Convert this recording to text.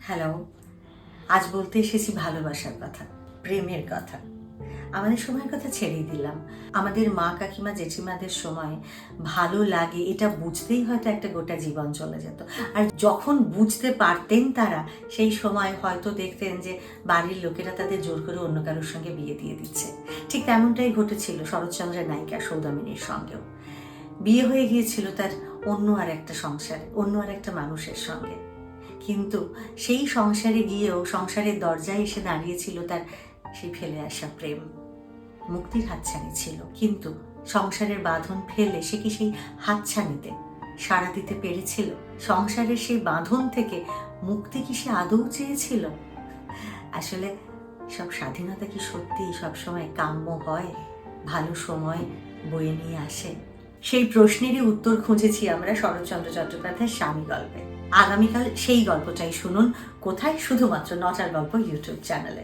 Hello, আজ বলতে এসেছি ভালোবাসার কথা, প্রেমের কথা। আমাদের সময়ের কথা ছেড়েই দিলাম। আমাদের মা কাকিমা জেঠিমাদের সময় ভালো লাগে এটা বুঝতেই হয়তো একটা গোটা জীবন চলে যেত। আর যখন বুঝতে পারতেন তারা, সেই সময় হয়তো দেখতেন যে বাড়ির লোকেরা তাদের জোর করে অন্য কারোর সঙ্গে বিয়ে দিয়ে দিচ্ছে। ঠিক তেমনটাই ঘটেছিল শরৎচন্দ্রের নায়িকা সৌদামিনীর সঙ্গেও। বিয়ে হয়ে গিয়েছিল তার অন্য আর একটা সংসারে, অন্য আর একটা মানুষের সঙ্গে। কিন্তু সেই সংসারে গিয়েও সংসারের দরজায় এসে দাঁড়িয়েছিল তার সেই ফেলে আসা প্রেম। মুক্তির হাতছানি ছিল, কিন্তু সংসারের বাঁধন ফেলে সে কি সেই হাতছানিতে সাড়া দিতে পেরেছিল? সংসারের সেই বাঁধন থেকে মুক্তি কি সে আদৌ চেয়েছিল? আসলে সব স্বাধীনতা কি সত্যি সবসময় কাম্য হয়, ভালো সময় বয়ে নিয়ে আসে? সেই প্রশ্নেরই উত্তর খুঁজেছি আমরা শরৎচন্দ্র চট্টোপাধ্যায়ের স্বামী গল্পে। আগামীকাল সেই গল্পটাই শুনুন। কোথায়? শুধুমাত্র নটার গল্প ইউটিউব চ্যানেলে।